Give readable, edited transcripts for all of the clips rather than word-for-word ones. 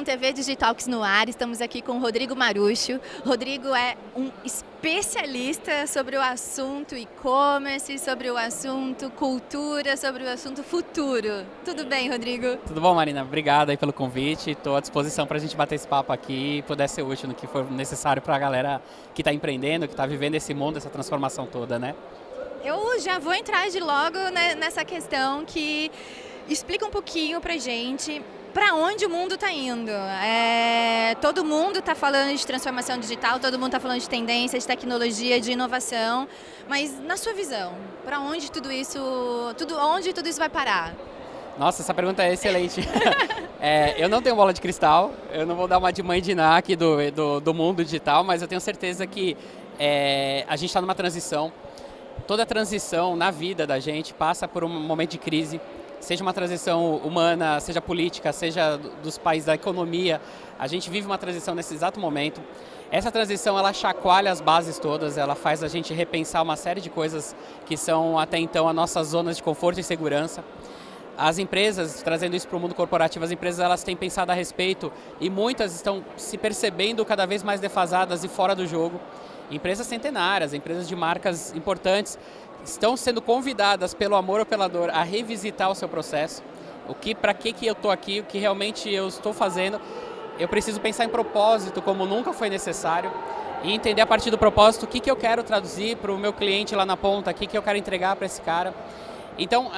um TV Digitalks no ar, estamos aqui com o Rodrigo Marucho. Rodrigo é um especialista sobre o assunto e-commerce, sobre o assunto cultura, sobre o assunto futuro. Tudo bem, Rodrigo? Tudo bom, Marina? Obrigado aí pelo convite. Estou à disposição para a gente bater esse papo aqui e puder ser útil no que for necessário para a galera que está empreendendo, que está vivendo esse mundo, essa transformação toda, né? Eu já vou entrar de logo nessa questão que explica um pouquinho pra gente para onde o mundo está indo. Todo mundo está falando de transformação digital, todo mundo está falando de tendência, de tecnologia, de inovação, mas na sua visão, para onde onde tudo isso vai parar? Nossa, essa pergunta é excelente. Eu não tenho bola de cristal, eu não vou dar uma de mãe de Ná aqui do mundo digital, mas eu tenho certeza que a gente está numa transição. Toda transição na vida da gente passa por um momento de crise, seja uma transição humana, seja política, seja dos países da economia. A gente vive uma transição nesse exato momento. Essa transição, ela chacoalha as bases todas, ela faz a gente repensar uma série de coisas que são até então as nossas zonas de conforto e segurança. As empresas, trazendo isso para o mundo corporativo, as empresas elas têm pensado a respeito e muitas estão se percebendo cada vez mais defasadas e fora do jogo. Empresas centenárias, empresas de marcas importantes, estão sendo convidadas pelo amor ou pela dor a revisitar o seu processo. Para que eu estou aqui, o que realmente eu estou fazendo. Eu preciso pensar em propósito como nunca foi necessário e entender a partir do propósito o que eu quero traduzir para o meu cliente lá na ponta, o que eu quero entregar para esse cara. Então,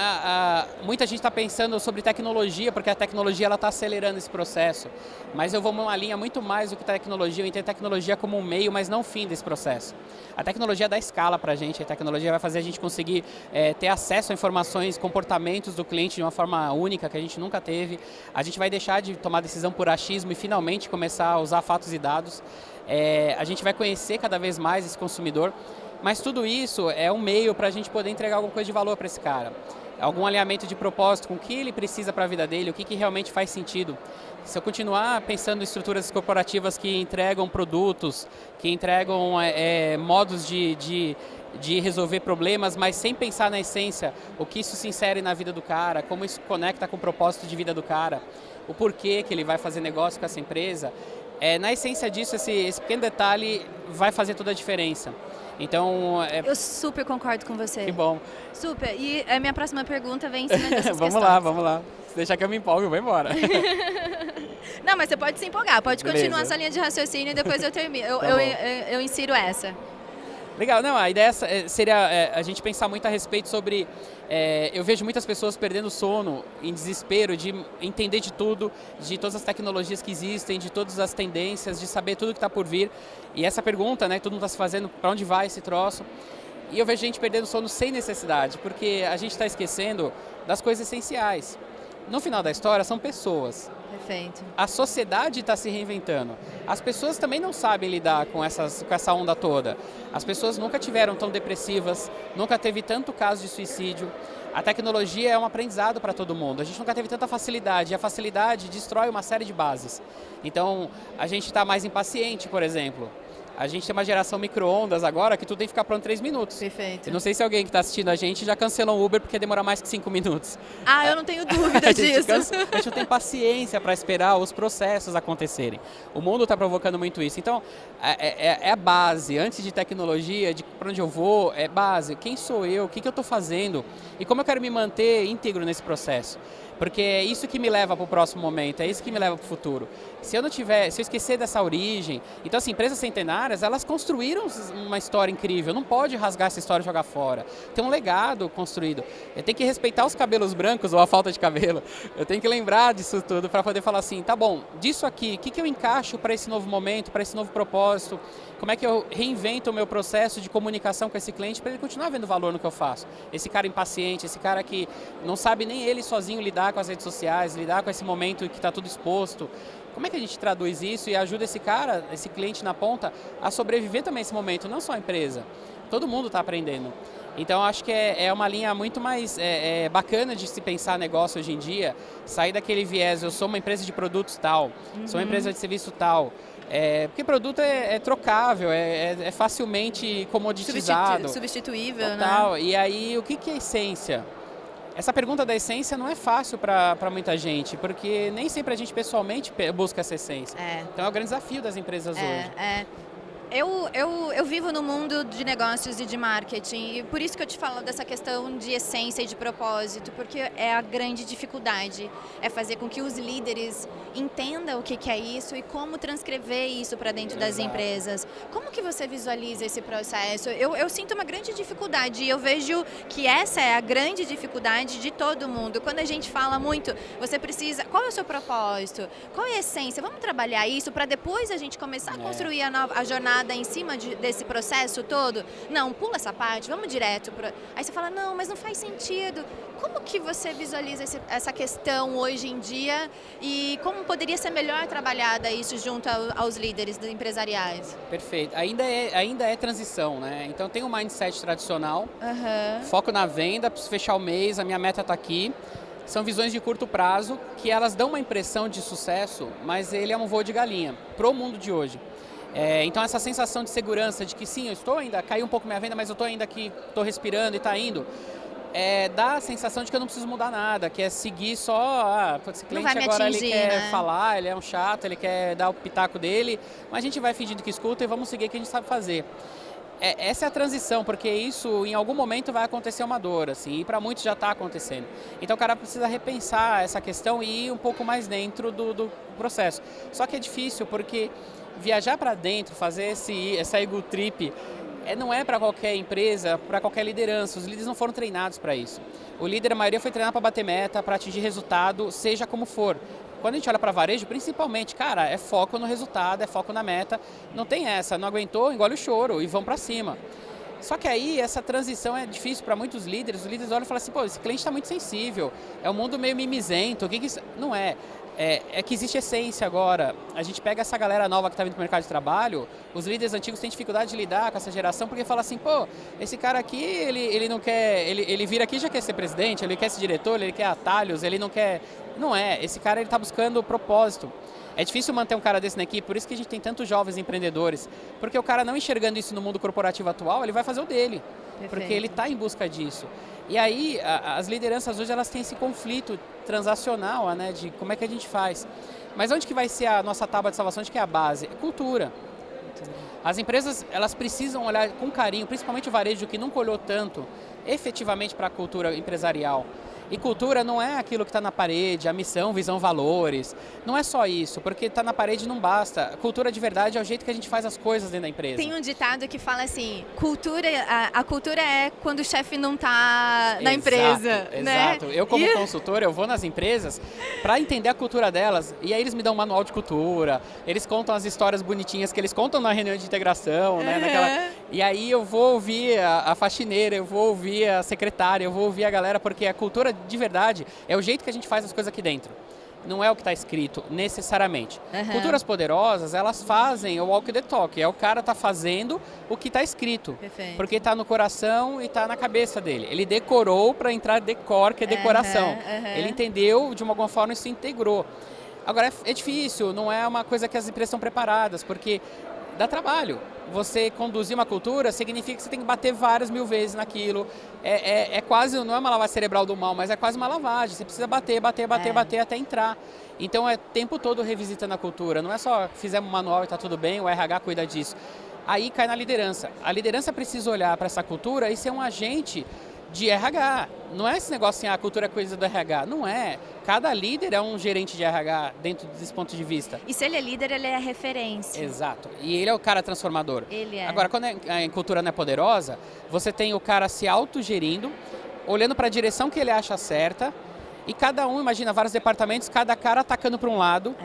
muita gente está pensando sobre tecnologia, porque a tecnologia está acelerando esse processo. Mas eu vou numa linha muito mais do que tecnologia, eu entendo tecnologia como um meio, mas não o fim desse processo. A tecnologia dá escala para a gente, a tecnologia vai fazer a gente conseguir ter acesso a informações, comportamentos do cliente de uma forma única, que a gente nunca teve. A gente vai deixar de tomar decisão por achismo e finalmente começar a usar fatos e dados. A gente vai conhecer cada vez mais esse consumidor. Mas tudo isso é um meio para a gente poder entregar alguma coisa de valor para esse cara. Algum alinhamento de propósito com o que ele precisa para a vida dele, o que realmente faz sentido. Se eu continuar pensando em estruturas corporativas que entregam produtos, que entregam modos de resolver problemas, mas sem pensar na essência, o que isso se insere na vida do cara, como isso conecta com o propósito de vida do cara, o porquê que ele vai fazer negócio com essa empresa, na essência disso, esse pequeno detalhe vai fazer toda a diferença. Então, eu super concordo com você. Que bom. Super. E a minha próxima pergunta vem em cima dessas vamos lá. Se deixar que eu me empolgue, eu vou embora. Não, mas você pode se empolgar, pode Beleza. Continuar essa linha de raciocínio e depois eu termino. Eu insiro essa. Legal, não, a ideia seria a gente pensar muito a respeito sobre... eu vejo muitas pessoas perdendo sono em desespero de entender de tudo, de todas as tecnologias que existem, de todas as tendências, de saber tudo que está por vir. E essa pergunta, né, todo mundo está se fazendo, para onde vai esse troço? E eu vejo gente perdendo sono sem necessidade, porque a gente está esquecendo das coisas essenciais. No final da história, são pessoas. Perfeito. A sociedade está se reinventando. As pessoas também não sabem lidar com essa onda toda. As pessoas nunca tiveram tão depressivas, nunca teve tanto caso de suicídio. A tecnologia é um aprendizado para todo mundo. A gente nunca teve tanta facilidade. E a facilidade destrói uma série de bases. Então, a gente está mais impaciente, por exemplo. A gente tem uma geração micro-ondas agora que tudo tem que ficar pronto em 3 minutos. Perfeito. Eu não sei se alguém que está assistindo a gente já cancelou um Uber porque demora mais que 5 minutos. Eu não tenho dúvida disso. A gente não tem paciência para esperar os processos acontecerem. O mundo está provocando muito isso. Então, é a base. Antes de tecnologia, de para onde eu vou, é base. Quem sou eu? O que eu estou fazendo? E como eu quero me manter íntegro nesse processo? Porque é isso que me leva para o próximo momento, é isso que me leva para o futuro. Se eu esquecer dessa origem... Então, assim, empresas centenárias, elas construíram uma história incrível. Não pode rasgar essa história e jogar fora. Tem um legado construído. Eu tenho que respeitar os cabelos brancos ou a falta de cabelo. Eu tenho que lembrar disso tudo para poder falar assim, tá bom, disso aqui, o que eu encaixo para esse novo momento, para esse novo propósito? Como é que eu reinvento o meu processo de comunicação com esse cliente para ele continuar vendo valor no que eu faço? Esse cara impaciente, esse cara que não sabe nem ele sozinho lidar com as redes sociais, lidar com esse momento que está tudo exposto. Como é que a gente traduz isso e ajuda esse cara, esse cliente na ponta, a sobreviver também esse momento, não só a empresa. Todo mundo está aprendendo. Então, acho que é uma linha muito mais bacana de se pensar negócio hoje em dia, sair daquele viés, eu sou uma empresa de produtos tal, sou uma empresa de serviço tal. Porque produto é trocável, é facilmente comoditizado. Substituível, total. né? E aí, o que é essência? Essa pergunta da essência não é fácil para muita gente, porque nem sempre a gente pessoalmente busca essa essência. Então é o grande desafio das empresas hoje. Eu vivo no mundo de negócios e de marketing, e por isso que eu te falo dessa questão de essência e de propósito, porque é a grande dificuldade, é fazer com que os líderes entendam o que é isso e como transcrever isso para dentro das empresas. Como que você visualiza esse processo? Eu sinto uma grande dificuldade e eu vejo que essa é a grande dificuldade de todo mundo. Quando a gente fala muito, você precisa, qual é o seu propósito? Qual é a essência? Vamos trabalhar isso para depois a gente começar a construir a jornada em cima desse processo todo? Não, pula essa parte, vamos direto. Aí você fala, não, mas não faz sentido. Como que você visualiza essa questão hoje em dia e como poderia ser melhor trabalhada isso junto aos líderes empresariais? Perfeito. Ainda é transição, né? Então tem um mindset tradicional, foco na venda, preciso fechar o mês, a minha meta está aqui. São visões de curto prazo que elas dão uma impressão de sucesso, mas ele é um voo de galinha para o mundo de hoje. Então essa sensação de segurança de que sim, eu estou ainda, caiu um pouco minha venda, mas eu estou ainda aqui, estou respirando e está indo, dá a sensação de que eu não preciso mudar nada, que é seguir só, esse cliente agora atingir, ele quer né? falar, ele é um chato, ele quer dar o pitaco dele, mas a gente vai fingindo que escuta e vamos seguir o que a gente sabe fazer. Essa é a transição, porque isso em algum momento vai acontecer uma dor, assim, e para muitos já está acontecendo. Então o cara precisa repensar essa questão e ir um pouco mais dentro do processo. Só que é difícil porque viajar para dentro, fazer essa ego trip, não é para qualquer empresa, para qualquer liderança. Os líderes não foram treinados para isso. O líder, a maioria, foi treinado para bater meta, para atingir resultado, seja como for. Quando a gente olha para varejo, principalmente, cara, é foco no resultado, é foco na meta. Não tem essa, não aguentou, engole o choro e vão para cima. Só que aí essa transição é difícil para muitos líderes. Os líderes olham e falam assim, pô, esse cliente está muito sensível, é um mundo meio mimizento, o que isso... Não é. É que existe essência agora. A gente pega essa galera nova que está vindo para o mercado de trabalho, os líderes antigos têm dificuldade de lidar com essa geração, porque fala assim, pô, esse cara aqui, ele não quer, ele vira aqui e já quer ser presidente, ele quer ser diretor, ele quer atalhos, ele não quer... Não é, esse cara ele está buscando propósito. É difícil manter um cara desse na equipe, por isso que a gente tem tantos jovens empreendedores, porque o cara não enxergando isso no mundo corporativo atual, ele vai fazer o dele, porque ele está em busca disso. E aí, as lideranças hoje, elas têm esse conflito transacional, né, de como é que a gente faz. Mas onde que vai ser a nossa tábua de salvação, onde que é a base? É cultura. As empresas, elas precisam olhar com carinho, principalmente o varejo, que nunca olhou tanto, efetivamente para a cultura empresarial. E cultura não é aquilo que está na parede, a missão, visão, valores. Não é só isso, porque está na parede não basta. Cultura de verdade é o jeito que a gente faz as coisas dentro da empresa. Tem um ditado que fala assim, a cultura é quando o chefe não está na empresa. Exato. Né? Eu como consultor, eu vou nas empresas para entender a cultura delas, e aí eles me dão um manual de cultura, eles contam as histórias bonitinhas que eles contam na reunião de integração, né? E aí eu vou ouvir a faxineira, eu vou ouvir a secretária, eu vou ouvir a galera, porque a cultura de verdade é o jeito que a gente faz as coisas aqui dentro. Não é o que está escrito, necessariamente. Culturas poderosas, elas fazem o walk the talk. É o cara tá fazendo o que está escrito. Perfeito. Porque está no coração e está na cabeça dele. Ele decorou para entrar decor, que é decoração. Ele entendeu, de alguma forma, isso integrou. Agora, é difícil, não é uma coisa que as empresas estão preparadas, porque dá trabalho. Você conduzir uma cultura significa que você tem que bater várias mil vezes naquilo. É quase, não é uma lavagem cerebral do mal, mas é quase uma lavagem. Você precisa bater até entrar. Então é o tempo todo revisitando a cultura. Não é só fizemos um manual e está tudo bem, o RH cuida disso. Aí cai na liderança. A liderança precisa olhar para essa cultura e ser um agente de RH. Não é esse negócio assim, a cultura é coisa do RH. Não é. Cada líder é um gerente de RH dentro desse ponto de vista. E se ele é líder, ele é referência. Exato. E ele é o cara transformador. Ele é. Agora, quando a cultura não é poderosa, você tem o cara se autogerindo, olhando para a direção que ele acha certa, e cada um, imagina, vários departamentos, cada cara atacando para um lado.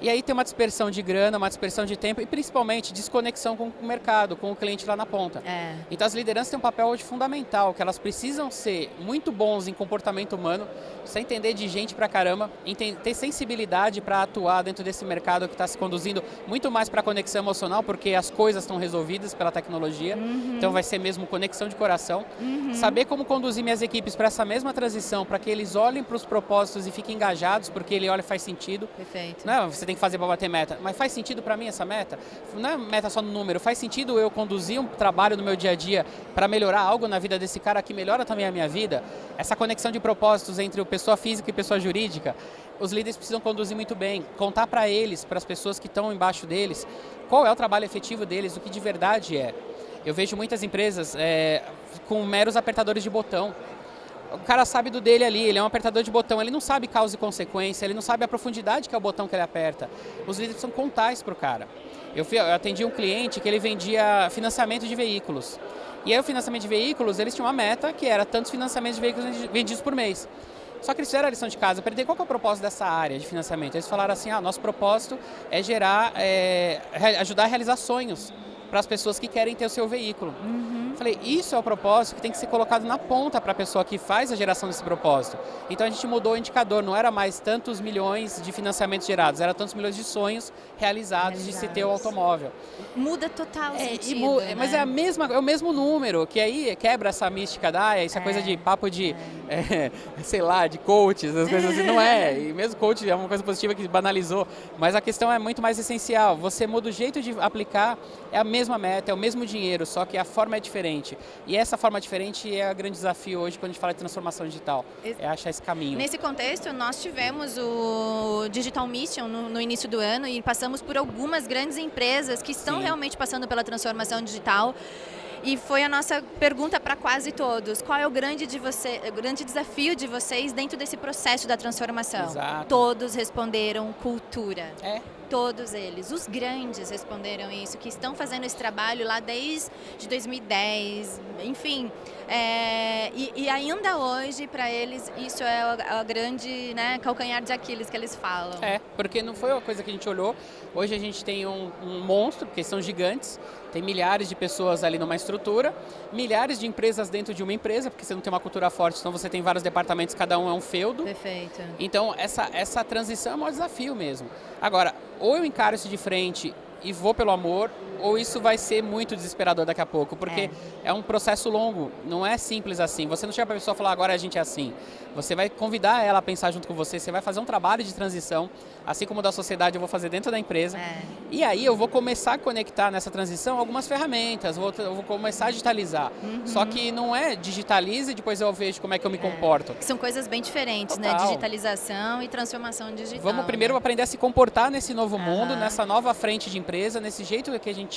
E aí tem uma dispersão de grana, uma dispersão de tempo e principalmente desconexão com o mercado, com o cliente lá na ponta. Então as lideranças têm um papel hoje fundamental, que elas precisam ser muito bons em comportamento humano, sem entender de gente pra caramba, ter sensibilidade para atuar dentro desse mercado que está se conduzindo muito mais para conexão emocional, porque as coisas estão resolvidas pela tecnologia, então vai ser mesmo conexão de coração. Saber como conduzir minhas equipes para essa mesma transição, para que eles olhem para os propósitos e fiquem engajados, porque ele olha e faz sentido. Perfeito. Não, você tem que fazer para bater meta. Mas faz sentido para mim essa meta? Não é meta só no número, faz sentido eu conduzir um trabalho no meu dia a dia para melhorar algo na vida desse cara que melhora também a minha vida? Essa conexão de propósitos entre pessoa física e pessoa jurídica, os líderes precisam conduzir muito bem, contar para eles, para as pessoas que estão embaixo deles, qual é o trabalho efetivo deles, o que de verdade é. Eu vejo muitas empresas com meros apertadores de botão. O cara sabe do dele ali, ele é um apertador de botão, ele não sabe causa e consequência, ele não sabe a profundidade que é o botão que ele aperta. Os líderes precisam contar isso para o cara. Eu atendi um cliente que ele vendia financiamento de veículos. E aí o financiamento de veículos, eles tinham uma meta que era tantos financiamentos de veículos vendidos por mês. Só que eles fizeram a lição de casa, eu perguntei qual que é o propósito dessa área de financiamento. Eles falaram assim, nosso propósito é ajudar a realizar sonhos para as pessoas que querem ter o seu veículo. Falei, isso é o propósito que tem que ser colocado na ponta para a pessoa que faz a geração desse propósito. Então a gente mudou o indicador, não era mais tantos milhões de financiamentos gerados, era tantos milhões de sonhos realizados de se ter o automóvel. Muda total o sentido, né? Mas é o mesmo número, que aí quebra essa mística isso é coisa de papo de, sei lá, de coaches, as coisas assim, não é. E mesmo coach é uma coisa positiva que banalizou, mas a questão é muito mais essencial. Você muda o jeito de aplicar, é a mesma meta, é o mesmo dinheiro, só que a forma é diferente. E essa forma diferente é o grande desafio hoje quando a gente fala de transformação digital, é achar esse caminho. Nesse contexto, nós tivemos o Digital Mission no início do ano e passamos por algumas grandes empresas que estão realmente passando pela transformação digital. E foi a nossa pergunta para quase todos. Qual é o grande desafio de vocês dentro desse processo da transformação? Exato. Todos responderam cultura. Todos eles, os grandes responderam isso, que estão fazendo esse trabalho lá desde 2010, enfim. E ainda hoje, para eles, isso é a grande calcanhar de Aquiles que eles falam. Porque não foi uma coisa que a gente olhou. Hoje a gente tem um monstro, porque são gigantes, tem milhares de pessoas ali numa estrutura, milhares de empresas dentro de uma empresa, porque você não tem uma cultura forte, então você tem vários departamentos, cada um é um feudo. Perfeito. Então essa transição é um maior desafio mesmo. Agora, ou eu encaro isso de frente e vou pelo amor, ou isso vai ser muito desesperador daqui a pouco, porque é um processo longo, não é simples assim. Você não chega para a pessoa e falar, agora a gente é assim. Você vai convidar ela a pensar junto com você, você vai fazer um trabalho de transição, assim como da sociedade eu vou fazer dentro da empresa. E aí eu vou começar a conectar nessa transição algumas ferramentas, eu vou começar a digitalizar. Só que não é digitalize e depois eu vejo como é que eu me comporto. São coisas bem diferentes, Total. né? Digitalização e transformação digital. Vamos primeiro aprender a se comportar nesse novo mundo, nessa nova frente de empresa, nesse jeito que a gente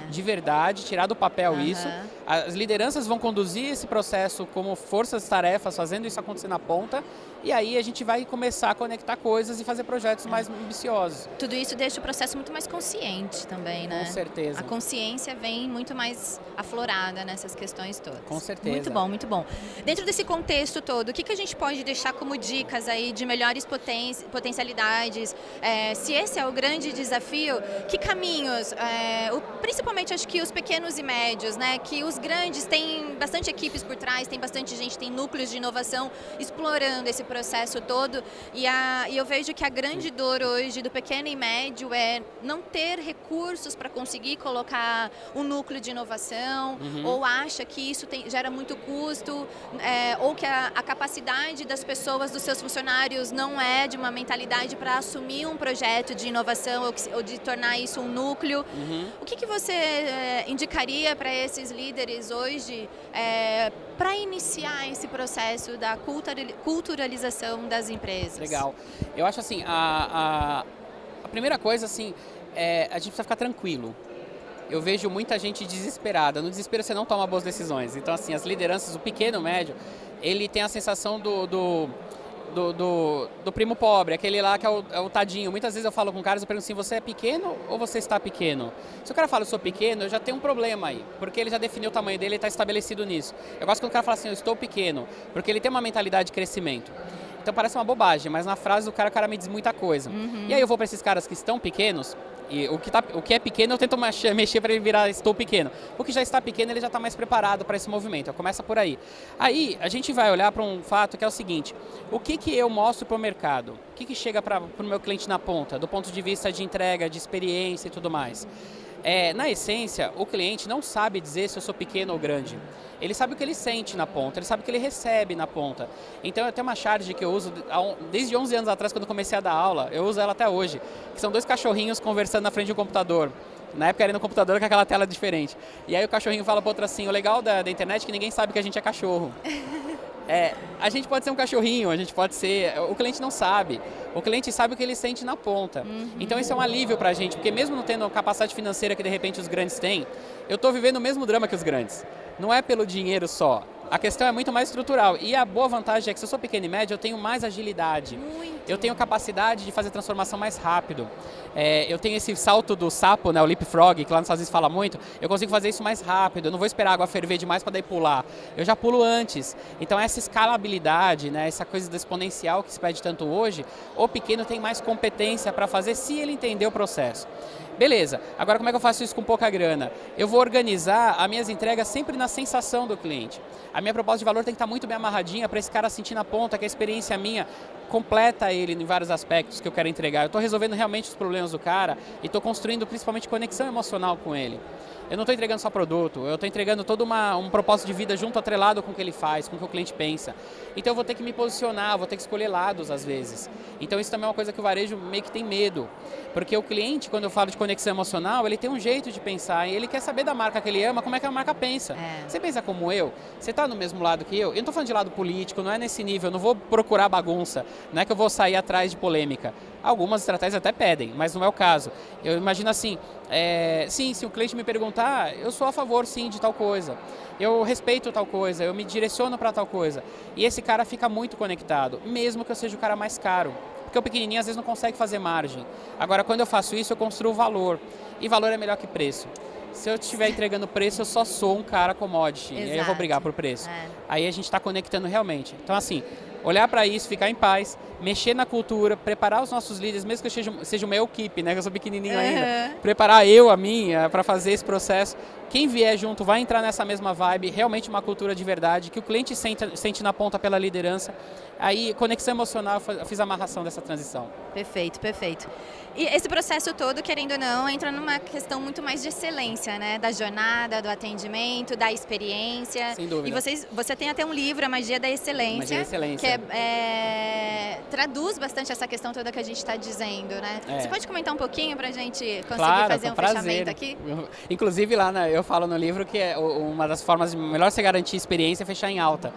de verdade, tirar do papel isso. As lideranças vão conduzir esse processo como forças-tarefas, fazendo isso acontecer na ponta, e aí a gente vai começar a conectar coisas e fazer projetos mais ambiciosos. Tudo isso deixa o processo muito mais consciente também, né? Com certeza. A consciência vem muito mais aflorada nessas questões todas. Com certeza. Muito bom, muito bom. Dentro desse contexto todo, o que a gente pode deixar como dicas aí de melhores potencialidades? Se esse é o grande desafio, que caminhos? Principalmente acho que os pequenos e médios, né? Que os grandes têm bastante equipes por trás, tem bastante gente, tem núcleos de inovação explorando esse processo todo, e eu vejo que a grande dor hoje do pequeno e médio é não ter recursos para conseguir colocar um núcleo de inovação, ou acha que isso gera muito custo, ou que a capacidade das pessoas, dos seus funcionários, não é de uma mentalidade para assumir um projeto de inovação ou de tornar isso um núcleo. O que você indicaria para esses líderes hoje para iniciar esse processo da culturalização das empresas? Legal. Eu acho assim, a primeira coisa assim, a gente precisa ficar tranquilo. Eu vejo muita gente desesperada. No desespero você não toma boas decisões. Então assim, as lideranças, o pequeno, o médio, ele tem a sensação do primo pobre, aquele lá que é o tadinho. Muitas vezes eu falo com caras, eu pergunto assim, você é pequeno ou você está pequeno? Se o cara fala, eu sou pequeno, eu já tenho um problema aí, porque ele já definiu o tamanho dele e está estabelecido nisso. Eu gosto quando o cara fala assim, eu estou pequeno, porque ele tem uma mentalidade de crescimento. Então parece uma bobagem, mas na frase do cara, o cara me diz muita coisa. E aí eu vou para esses caras que estão pequenos, e o que é pequeno eu tento mexer para ele virar estou pequeno. O que já está pequeno, ele já está mais preparado para esse movimento. Começa por aí. Aí a gente vai olhar para um fato que é o seguinte, o que eu mostro para o mercado? O que chega para o meu cliente na ponta, do ponto de vista de entrega, de experiência e tudo mais? Na essência, o cliente não sabe dizer se eu sou pequeno ou grande. Ele sabe o que ele sente na ponta, ele sabe o que ele recebe na ponta. Então eu tenho uma charge que eu uso desde 11 anos atrás, quando eu comecei a dar aula, eu uso ela até hoje, que são 2 cachorrinhos conversando na frente de um computador. Na época era no computador com aquela tela diferente. E aí o cachorrinho fala pro outro assim, o legal da internet é que ninguém sabe que a gente é cachorro. A gente pode ser um cachorrinho, a gente pode ser... O cliente não sabe. O cliente sabe o que ele sente na ponta. Então isso é um alívio pra gente, porque mesmo não tendo a capacidade financeira que de repente os grandes têm, eu estou vivendo o mesmo drama que os grandes. Não é pelo dinheiro só. A questão é muito mais estrutural. E a boa vantagem é que se eu sou pequeno e médio, eu tenho mais agilidade. Eu tenho capacidade de fazer transformação mais rápido. Eu tenho esse salto do sapo, né, o leapfrog, que lá nos Estados Unidos fala muito. Eu consigo fazer isso mais rápido. Eu não vou esperar a água ferver demais para daí pular. Eu já pulo antes. Então essa escalabilidade, né, essa coisa do exponencial que se pede tanto hoje, o pequeno tem mais competência para fazer se ele entender o processo. Beleza, agora como é que eu faço isso com pouca grana? Eu vou organizar as minhas entregas sempre na sensação do cliente. A minha proposta de valor tem que estar muito bem amarradinha para esse cara sentir na ponta que a experiência minha completa ele em vários aspectos que eu quero entregar. Eu estou resolvendo realmente os problemas do cara e estou construindo principalmente conexão emocional com ele. Eu não estou entregando só produto, eu estou entregando todo um propósito de vida junto, atrelado com o que ele faz, com o que o cliente pensa. Então eu vou ter que me posicionar, vou ter que escolher lados às vezes. Então isso também é uma coisa que o varejo meio que tem medo. Porque o cliente, quando eu falo de conexão emocional, ele tem um jeito de pensar e ele quer saber da marca que ele ama, como é que a marca pensa. Você pensa como eu? Você está no mesmo lado que eu? Eu não estou falando de lado político, não é nesse nível, eu não vou procurar bagunça, não é que eu vou sair atrás de polêmica. Algumas estratégias até pedem, mas não é o caso. Eu imagino assim, sim, se o cliente me perguntar, eu sou a favor sim de tal coisa. Eu respeito tal coisa, eu me direciono para tal coisa. E esse cara fica muito conectado, mesmo que eu seja o cara mais caro. Porque o pequenininho às vezes não consegue fazer margem. Agora, quando eu faço isso, eu construo valor. E valor é melhor que preço. Se eu estiver entregando preço, eu só sou um cara commodity. E aí eu vou brigar por preço. Aí a gente está conectando realmente. Então, assim, olhar para isso, ficar em paz, mexer na cultura, preparar os nossos líderes, mesmo que eu seja uma equipe, né? Que eu sou pequenininho ainda. Preparar a minha, para fazer esse processo. Quem vier junto vai entrar nessa mesma vibe, realmente uma cultura de verdade, que o cliente sente na ponta pela liderança. Aí, conexão emocional, eu fiz a amarração dessa transição. Perfeito, perfeito. E esse processo todo, querendo ou não, entra numa questão muito mais de excelência, né? Da jornada, do atendimento, da experiência. Sem dúvida. E você tem até um livro, A Magia da Excelência. Magia da Excelência. Que traduz bastante essa questão toda que a gente está dizendo, né? Você pode comentar um pouquinho para a gente conseguir fazer um fechamento aqui? Inclusive, lá eu falo no livro que uma das formas melhor você garantir experiência é fechar em alta.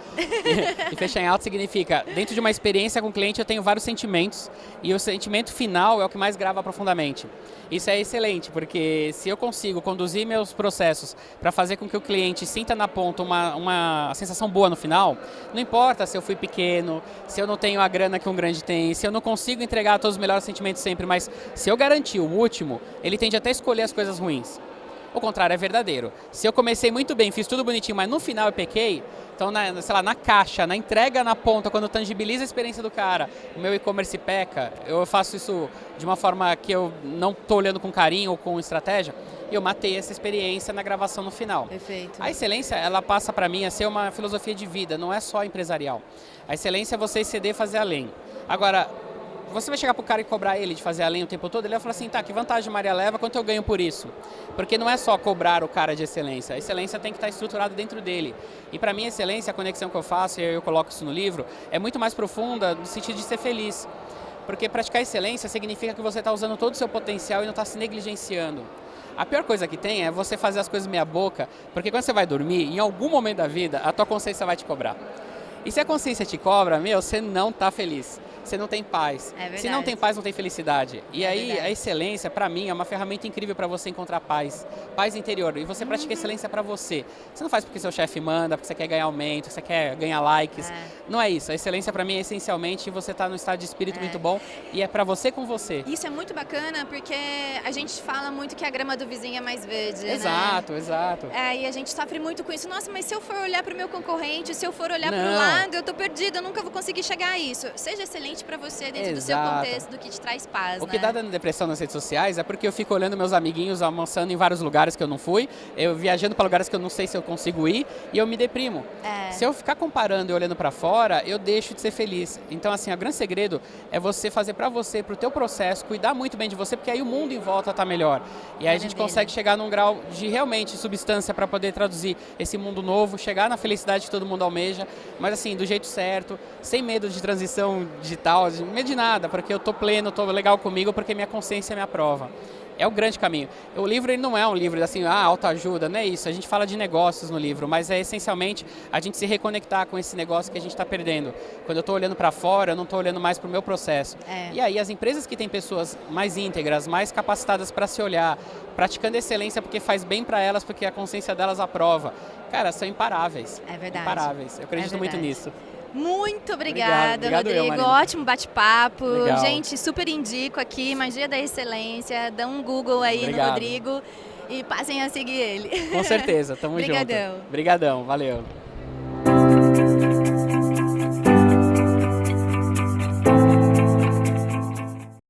E fechar em alta significa, dentro de uma experiência com o cliente, eu tenho vários sentimentos. E o sentimento final é o que mais grava profundamente. Isso é excelente, porque se eu consigo conduzir meus processos para fazer com que o cliente sinta na ponta uma sensação boa no final, não importa se eu fui pequeno, se eu não tenho a grana que um grande tem, se eu não consigo entregar todos os melhores sentimentos sempre, mas se eu garantir o último, ele tende até a escolher as coisas ruins. O contrário é verdadeiro. Se eu comecei muito bem, fiz tudo bonitinho, mas no final eu pequei, então, na caixa, na entrega na ponta, quando tangibiliza a experiência do cara, o meu e-commerce peca, eu faço isso de uma forma que eu não estou olhando com carinho ou com estratégia, e eu matei essa experiência na gravação no final. Perfeito. A excelência, ela passa para mim a ser uma filosofia de vida, não é só empresarial. A excelência é você exceder e fazer além. Agora, você vai chegar pro cara e cobrar ele de fazer além o tempo todo, ele vai falar assim, tá, que vantagem Maria leva, quanto eu ganho por isso? Porque não é só cobrar o cara de excelência, a excelência tem que estar estruturada dentro dele. E para mim a excelência, a conexão que eu faço, e eu coloco isso no livro, é muito mais profunda no sentido de ser feliz. Porque praticar excelência significa que você está usando todo o seu potencial e não está se negligenciando. A pior coisa que tem é você fazer as coisas meia boca, porque quando você vai dormir, em algum momento da vida, a tua consciência vai te cobrar. E se a consciência te cobra, você não está feliz. Você não tem paz. Se não tem paz, não tem felicidade. E aí, a excelência, para mim, é uma ferramenta incrível para você encontrar paz. Paz interior. E você pratica excelência para você. Você não faz porque seu chefe manda, porque você quer ganhar aumento, porque você quer ganhar likes. Não é isso. A excelência, para mim, é essencialmente você estar num estado de espírito muito bom e é para você com você. Isso é muito bacana porque a gente fala muito que a grama do vizinho é mais verde, Exato, né? Exato. E a gente sofre muito com isso. Nossa, mas se eu for olhar para o meu concorrente, se eu for olhar para o lado, eu tô perdida, eu nunca vou conseguir chegar a isso. Seja excelente realmente para você dentro do seu Exato. contexto, do que te traz paz, O que né? dá dando depressão nas redes sociais é porque eu fico olhando meus amiguinhos almoçando em vários lugares que eu não fui, eu viajando para lugares que eu não sei se eu consigo ir e eu me deprimo. Se eu ficar comparando e olhando para fora, eu deixo de ser feliz. Então, assim, o grande segredo é você fazer para você, para o teu processo, cuidar muito bem de você, porque aí o mundo em volta tá melhor. E aí a gente consegue chegar num grau de realmente substância para poder traduzir esse mundo novo, chegar na felicidade que todo mundo almeja, mas assim, do jeito certo, sem medo de transição digital, sem medo de nada, porque eu tô pleno, tô legal comigo, porque minha consciência me aprova. É o grande caminho. O livro ele não é um livro assim, autoajuda, não é isso. A gente fala de negócios no livro, mas é essencialmente a gente se reconectar com esse negócio que a gente está perdendo. Quando eu estou olhando para fora, eu não estou olhando mais para o meu processo. E aí as empresas que têm pessoas mais íntegras, mais capacitadas para se olhar, praticando excelência porque faz bem para elas, porque a consciência delas aprova, cara, são imparáveis. É verdade. Imparáveis. Eu acredito muito nisso. Muito obrigada, Obrigado Rodrigo. Ótimo bate-papo. Legal. Gente, super indico aqui, Magia da Excelência. Dá um Google aí no Rodrigo e passem a seguir ele. Com certeza, tamo junto. Obrigadão. Obrigadão, valeu.